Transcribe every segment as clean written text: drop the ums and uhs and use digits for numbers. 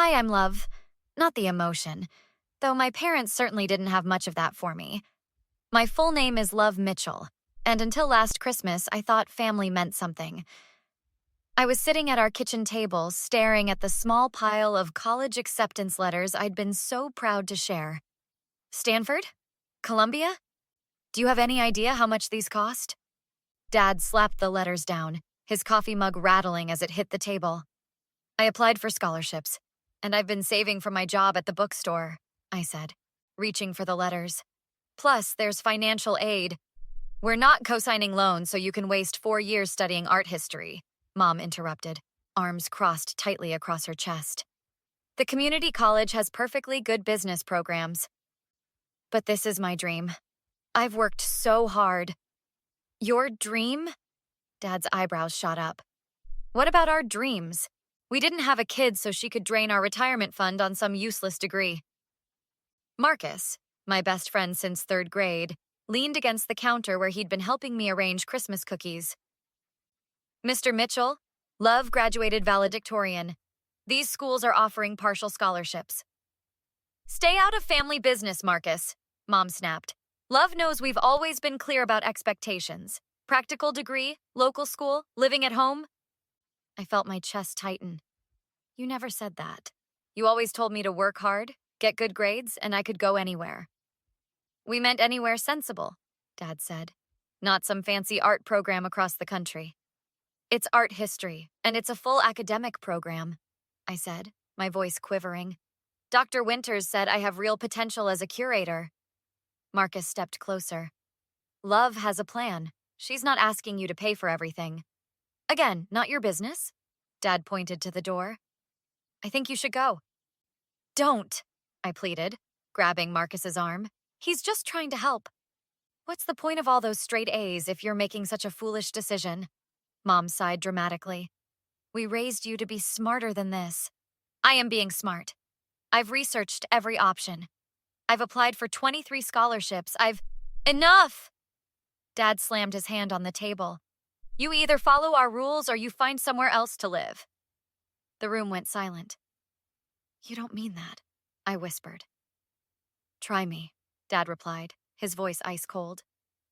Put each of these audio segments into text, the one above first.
Hi, I'm Love. Not the emotion, though my parents certainly didn't have much of that for me. My full name is Love Mitchell, and until last Christmas, I thought family meant something. I was sitting at our kitchen table, staring at the small pile of college acceptance letters I'd been so proud to share. Stanford? Columbia? Do you have any idea how much these cost? Dad slapped the letters down, his coffee mug rattling as it hit the table. I applied for scholarships, and I've been saving for my job at the bookstore, I said, reaching for the letters. Plus, there's financial aid. We're not co-signing loans so you can waste 4 years studying art history, Mom interrupted, arms crossed tightly across her chest. The community college has perfectly good business programs. But this is my dream. I've worked so hard. Your dream? Dad's eyebrows shot up. What about our dreams? We didn't have a kid so she could drain our retirement fund on some useless degree. Marcus, my best friend since 3rd grade, leaned against the counter where he'd been helping me arrange Christmas cookies. Mr. Mitchell, Love graduated valedictorian. These schools are offering partial scholarships. Stay out of family business, Marcus, Mom snapped. Love knows we've always been clear about expectations. Practical degree, local school, living at home. I felt my chest tighten. You never said that. You always told me to work hard, get good grades, and I could go anywhere. We meant anywhere sensible, Dad said. Not some fancy art program across the country. It's art history, and it's a full academic program, I said, my voice quivering. Dr. Winters said I have real potential as a curator. Marcus stepped closer. Love has a plan. She's not asking you to pay for everything. Again, not your business. Dad pointed to the door. I think you should go. Don't, I pleaded, grabbing Marcus's arm. He's just trying to help. What's the point of all those straight A's if you're making such a foolish decision? Mom sighed dramatically. We raised you to be smarter than this. I am being smart. I've researched every option. I've applied for 23 scholarships. Enough! Dad slammed his hand on the table. You either follow our rules or you find somewhere else to live. The room went silent. You don't mean that, I whispered. Try me, Dad replied, his voice ice cold.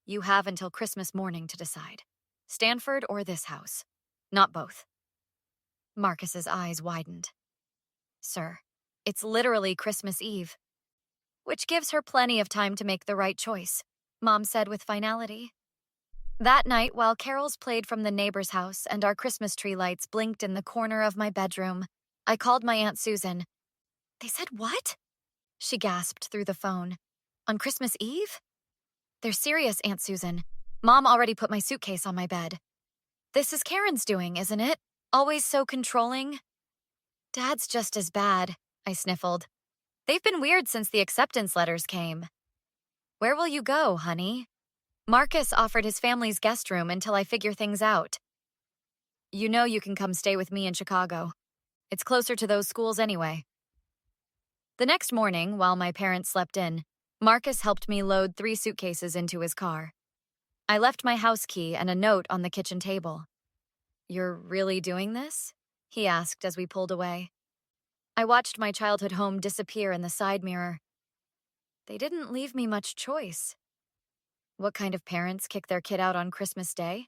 You have until Christmas morning to decide. Stanford or this house. Not both. Marcus's eyes widened. Sir, it's literally Christmas Eve. Which gives her plenty of time to make the right choice, Mom said with finality. That night, while carols played from the neighbor's house and our Christmas tree lights blinked in the corner of my bedroom, I called my Aunt Susan. They said what? She gasped through the phone. On Christmas Eve? They're serious, Aunt Susan. Mom already put my suitcase on my bed. This is Karen's doing, isn't it? Always so controlling. Dad's just as bad, I sniffled. They've been weird since the acceptance letters came. Where will you go, honey? Marcus offered his family's guest room until I figure things out. You know you can come stay with me in Chicago. It's closer to those schools anyway. The next morning, while my parents slept in, Marcus helped me load 3 suitcases into his car. I left my house key and a note on the kitchen table. You're really doing this? He asked as we pulled away. I watched my childhood home disappear in the side mirror. They didn't leave me much choice. What kind of parents kick their kid out on Christmas Day?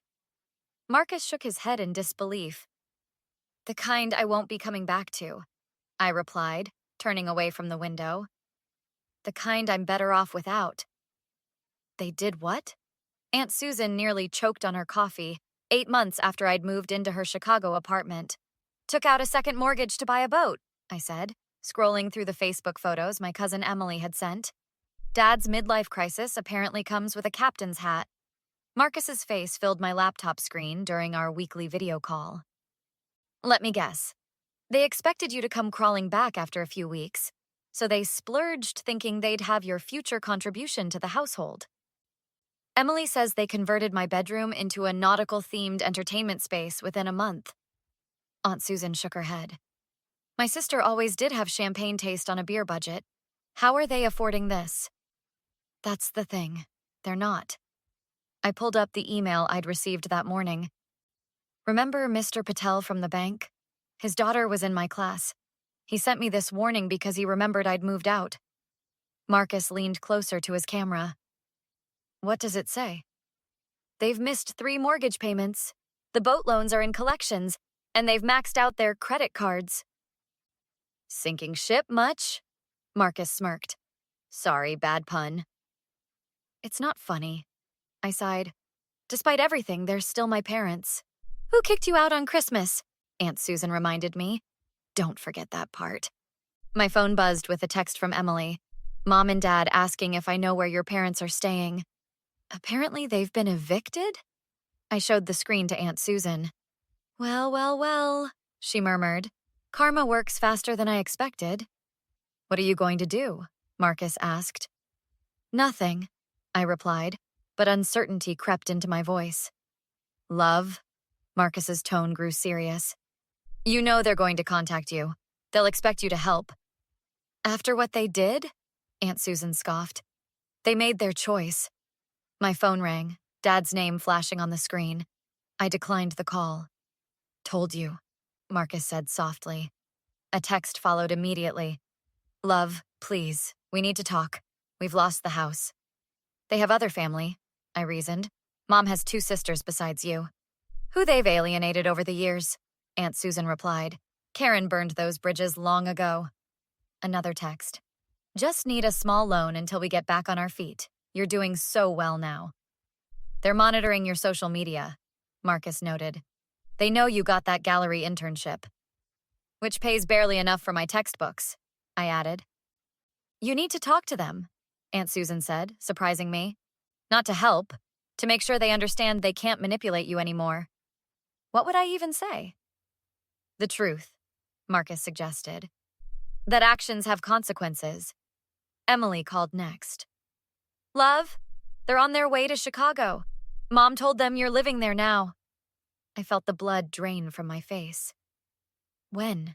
Marcus shook his head in disbelief. The kind I won't be coming back to, I replied, turning away from the window. The kind I'm better off without. They did what? Aunt Susan nearly choked on her coffee, 8 months after I'd moved into her Chicago apartment. Took out a second mortgage to buy a boat, I said, scrolling through the Facebook photos my cousin Emily had sent. Dad's midlife crisis apparently comes with a captain's hat. Marcus's face filled my laptop screen during our weekly video call. Let me guess. They expected you to come crawling back after a few weeks, so they splurged thinking they'd have your future contribution to the household. Emily says they converted my bedroom into a nautical-themed entertainment space within a month. Aunt Susan shook her head. My sister always did have champagne taste on a beer budget. How are they affording this? That's the thing. They're not. I pulled up the email I'd received that morning. Remember Mr. Patel from the bank? His daughter was in my class. He sent me this warning because he remembered I'd moved out. Marcus leaned closer to his camera. What does it say? They've missed 3 mortgage payments. The boat loans are in collections, and they've maxed out their credit cards. Sinking ship much? Marcus smirked. Sorry, bad pun. It's not funny, I sighed. Despite everything, they're still my parents. Who kicked you out on Christmas? Aunt Susan reminded me. Don't forget that part. My phone buzzed with a text from Emily. Mom and Dad asking if I know where your parents are staying. Apparently they've been evicted? I showed the screen to Aunt Susan. Well, she murmured. Karma works faster than I expected. What are you going to do? Marcus asked. Nothing, I replied, but uncertainty crept into my voice. Love? Marcus's tone grew serious. You know they're going to contact you. They'll expect you to help. After what they did? Aunt Susan scoffed. They made their choice. My phone rang, Dad's name flashing on the screen. I declined the call. Told you, Marcus said softly. A text followed immediately. Love, please, we need to talk. We've lost the house. They have other family, I reasoned. Mom has 2 sisters besides you. Who they've alienated over the years, Aunt Susan replied. Karen burned those bridges long ago. Another text. Just need a small loan until we get back on our feet. You're doing so well now. They're monitoring your social media, Marcus noted. They know you got that gallery internship. Which pays barely enough for my textbooks, I added. You need to talk to them, Aunt Susan said, surprising me. Not to help, to make sure they understand they can't manipulate you anymore. What would I even say? The truth, Marcus suggested. That actions have consequences. Emily called next. Love, they're on their way to Chicago. Mom told them you're living there now. I felt the blood drain from my face. When?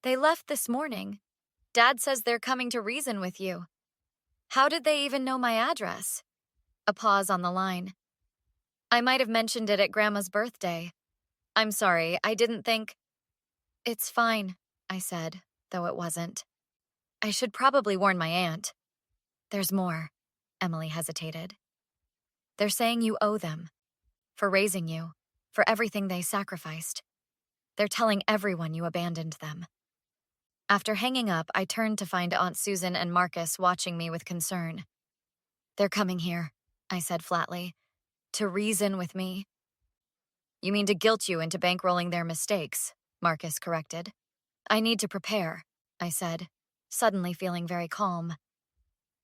They left this morning. Dad says they're coming to reason with you. How did they even know my address? A pause on the line. I might have mentioned it at Grandma's birthday. I'm sorry, I didn't think. It's fine, I said, though it wasn't. I should probably warn my aunt. There's more, Emily hesitated. They're saying you owe them. For raising you. For everything they sacrificed. They're telling everyone you abandoned them. After hanging up, I turned to find Aunt Susan and Marcus watching me with concern. They're coming here, I said flatly. To reason with me. You mean to guilt you into bankrolling their mistakes, Marcus corrected. I need to prepare, I said, suddenly feeling very calm.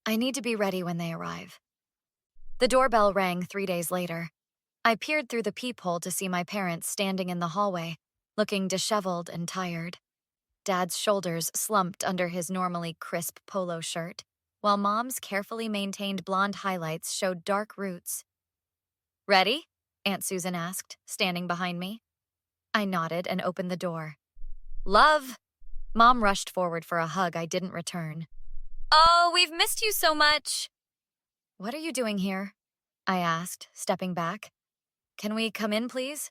I need to be ready when they arrive. The doorbell rang 3 days later. I peered through the peephole to see my parents standing in the hallway, looking disheveled and tired. Dad's shoulders slumped under his normally crisp polo shirt, while Mom's carefully maintained blonde highlights showed dark roots. Ready? Aunt Susan asked, standing behind me. I nodded and opened the door. Love! Mom rushed forward for a hug I didn't return. Oh, we've missed you so much! What are you doing here? I asked, stepping back. Can we come in, please?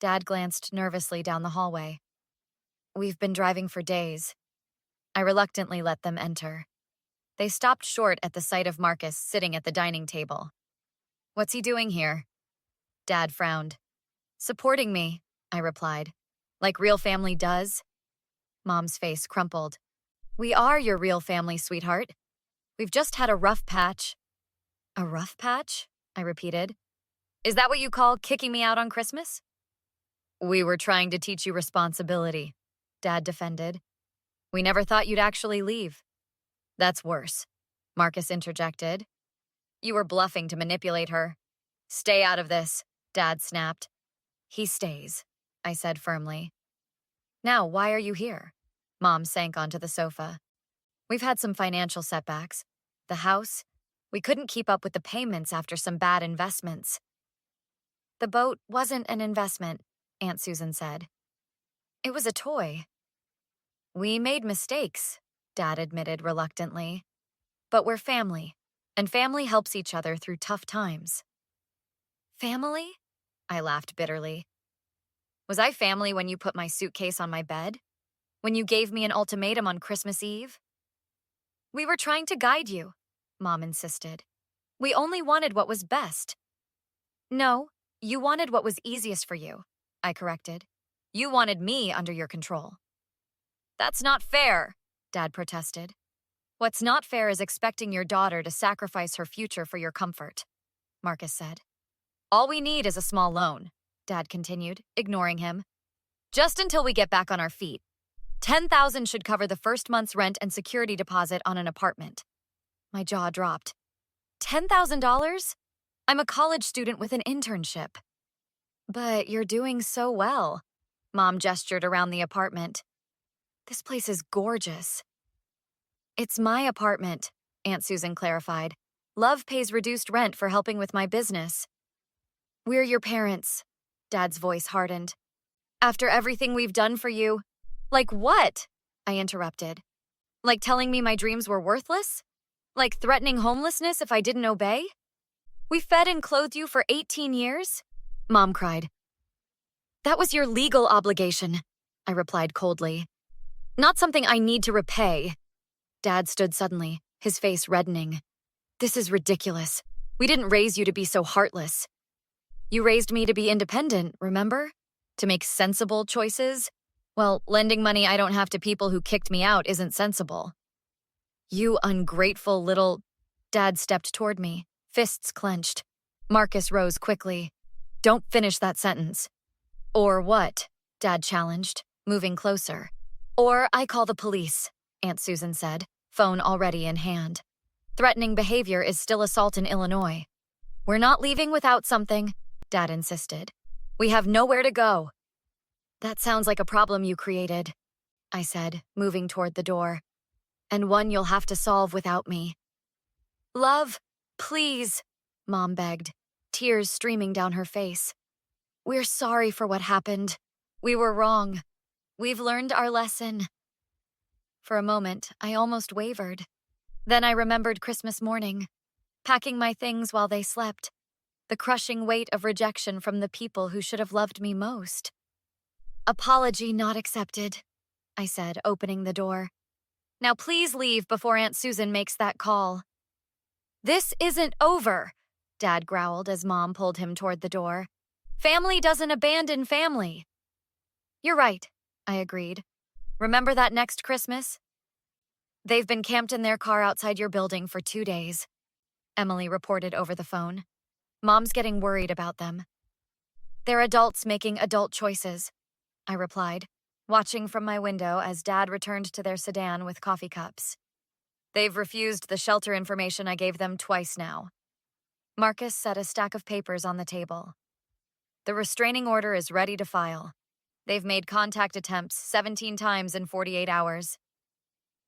Dad glanced nervously down the hallway. We've been driving for days. I reluctantly let them enter. They stopped short at the sight of Marcus sitting at the dining table. What's he doing here? Dad frowned. Supporting me, I replied. Like real family does? Mom's face crumpled. We are your real family, sweetheart. We've just had a rough patch. A rough patch? I repeated. Is that what you call kicking me out on Christmas? We were trying to teach you responsibility, Dad defended. We never thought you'd actually leave. That's worse, Marcus interjected. You were bluffing to manipulate her. Stay out of this, Dad snapped. He stays, I said firmly. Now, why are you here? Mom sank onto the sofa. We've had some financial setbacks. The house, we couldn't keep up with the payments after some bad investments. The boat wasn't an investment, Aunt Susan said. It was a toy. We made mistakes, Dad admitted reluctantly. But we're family, and family helps each other through tough times. Family? I laughed bitterly. Was I family when you put my suitcase on my bed? when you gave me an ultimatum on Christmas Eve? We were trying to guide you, Mom insisted. We only wanted what was best. No, you wanted what was easiest for you, I corrected. You wanted me under your control. That's not fair, Dad protested. What's not fair is expecting your daughter to sacrifice her future for your comfort, Marcus said. All we need is a small loan, Dad continued, ignoring him. Just until we get back on our feet. $10,000 should cover the first month's rent and security deposit on an apartment. My jaw dropped. $10,000? I'm a college student with an internship. But you're doing so well. Mom gestured around the apartment. This place is gorgeous. It's my apartment, Aunt Susan clarified. Love pays reduced rent for helping with my business. We're your parents, Dad's voice hardened. After everything we've done for you. Like what? I interrupted. Like telling me my dreams were worthless? Like threatening homelessness if I didn't obey? We fed and clothed you for 18 years? Mom cried. That was your legal obligation, I replied coldly. Not something I need to repay. Dad stood suddenly, his face reddening. This is ridiculous. We didn't raise you to be so heartless. You raised me to be independent, remember? To make sensible choices? Well, lending money I don't have to people who kicked me out isn't sensible. You ungrateful little... Dad stepped toward me, fists clenched. Marcus rose quickly. Don't finish that sentence. Or what? Dad challenged, moving closer. Or I call the police, Aunt Susan said, phone already in hand. Threatening behavior is still assault in Illinois. We're not leaving without something, Dad insisted. We have nowhere to go. That sounds like a problem you created, I said, moving toward the door. And one you'll have to solve without me. Love, please, Mom begged, tears streaming down her face. We're sorry for what happened. We were wrong. We've learned our lesson. For a moment, I almost wavered. Then I remembered Christmas morning, packing my things while they slept, the crushing weight of rejection from the people who should have loved me most. Apology not accepted, I said, opening the door. Now please leave before Aunt Susan makes that call. This isn't over, Dad growled as Mom pulled him toward the door. Family doesn't abandon family. You're right, I agreed. Remember that next Christmas? They've been camped in their car outside your building for 2 days, Emily reported over the phone. Mom's getting worried about them. They're adults making adult choices, I replied, watching from my window as Dad returned to their sedan with coffee cups. They've refused the shelter information I gave them twice now. Marcus set a stack of papers on the table. The restraining order is ready to file. They've made contact attempts 17 times in 48 hours.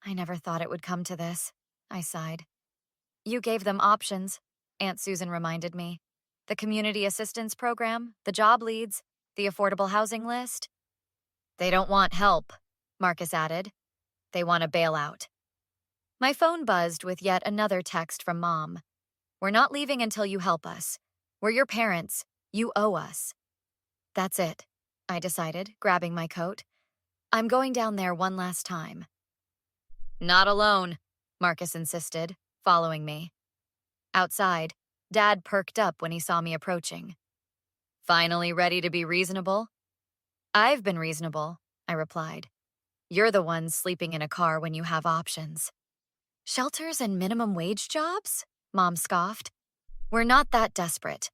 I never thought it would come to this, I sighed. You gave them options, Aunt Susan reminded me. The community assistance program, the job leads, the affordable housing list. They don't want help, Marcus added. They want a bailout. My phone buzzed with yet another text from Mom. We're not leaving until you help us. We're your parents. You owe us. That's it, I decided, grabbing my coat. I'm going down there one last time. Not alone, Marcus insisted, following me. Outside, Dad perked up when he saw me approaching. Finally ready to be reasonable? I've been reasonable, I replied. You're the one sleeping in a car when you have options. Shelters and minimum wage jobs? Mom scoffed. We're not that desperate.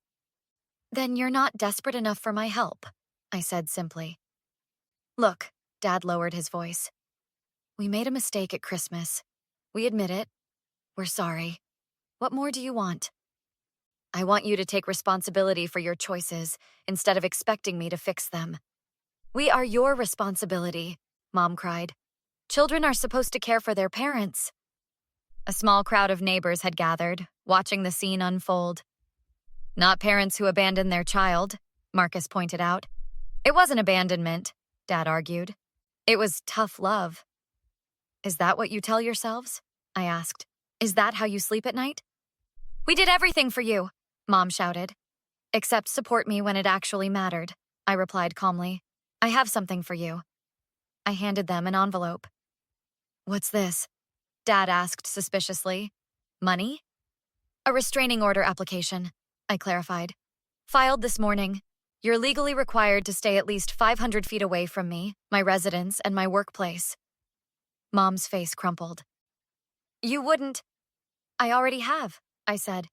Then you're not desperate enough for my help, I said simply. Look, Dad lowered his voice. We made a mistake at Christmas. We admit it. We're sorry. What more do you want? I want you to take responsibility for your choices instead of expecting me to fix them. We are your responsibility, Mom cried. Children are supposed to care for their parents. A small crowd of neighbors had gathered, watching the scene unfold. Not parents who abandon their child, Marcus pointed out. It wasn't abandonment, Dad argued. It was tough love. Is that what you tell yourselves? I asked. Is that how you sleep at night? We did everything for you, Mom shouted. Except support me when it actually mattered, I replied calmly. I have something for you. I handed them an envelope. What's this? Dad asked suspiciously. Money? A restraining order application, I clarified. Filed this morning. You're legally required to stay at least 500 feet away from me, my residence, and my workplace. Mom's face crumpled. You wouldn't. I already have, I said.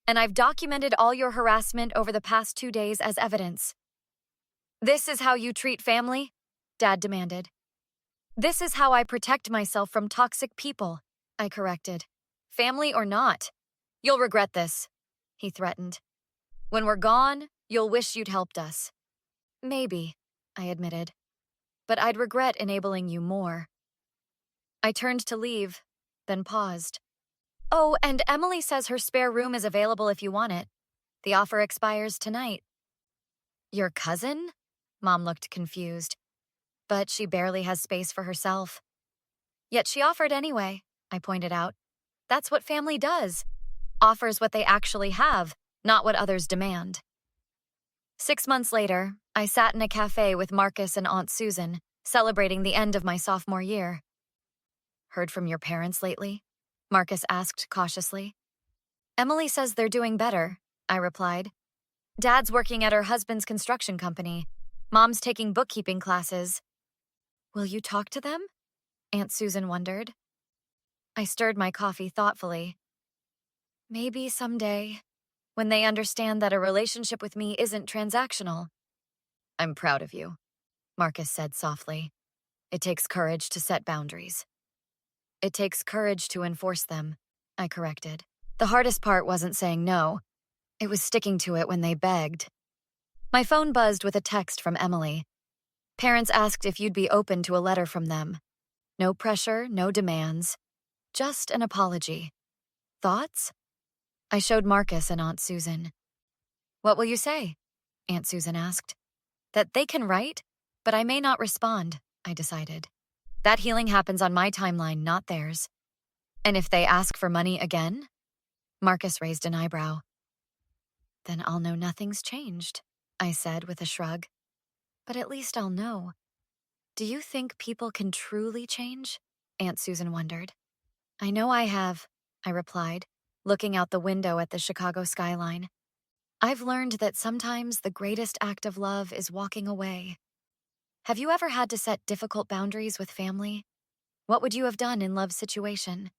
And I've documented all your harassment over the past 2 days as evidence. This is how you treat family? Dad demanded. This is how I protect myself from toxic people, I corrected. Family or not, you'll regret this, he threatened. When we're gone, you'll wish you'd helped us. Maybe, I admitted. But I'd regret enabling you more. I turned to leave, then paused. Oh, and Emily says her spare room is available if you want it. The offer expires tonight. Your cousin? Mom looked confused. But she barely has space for herself. Yet she offered anyway, I pointed out. That's what family does. Offers what they actually have, not what others demand. 6 months later, I sat in a cafe with Marcus and Aunt Susan, celebrating the end of my sophomore year. Heard from your parents lately? Marcus asked cautiously. Emily says they're doing better, I replied. Dad's working at her husband's construction company. Mom's taking bookkeeping classes. Will you talk to them? Aunt Susan wondered. I stirred my coffee thoughtfully. Maybe someday, when they understand that a relationship with me isn't transactional. I'm proud of you, Marcus said softly. It takes courage to set boundaries. It takes courage to enforce them, I corrected. The hardest part wasn't saying no. It was sticking to it when they begged. My phone buzzed with a text from Emily. Parents asked if you'd be open to a letter from them. No pressure, no demands. Just an apology. Thoughts? I showed Marcus and Aunt Susan. What will you say? Aunt Susan asked. That they can write, but I may not respond, I decided. That healing happens on my timeline, not theirs. And if they ask for money again? Marcus raised an eyebrow. Then I'll know nothing's changed, I said with a shrug. But at least I'll know. Do you think people can truly change? Aunt Susan wondered. I know I have, I replied, looking out the window at the Chicago skyline. I've learned that sometimes the greatest act of love is walking away. Have you ever had to set difficult boundaries with family? What would you have done in love's situation?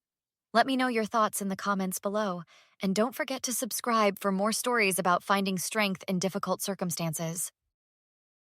Let me know your thoughts in the comments below, and don't forget to subscribe for more stories about finding strength in difficult circumstances.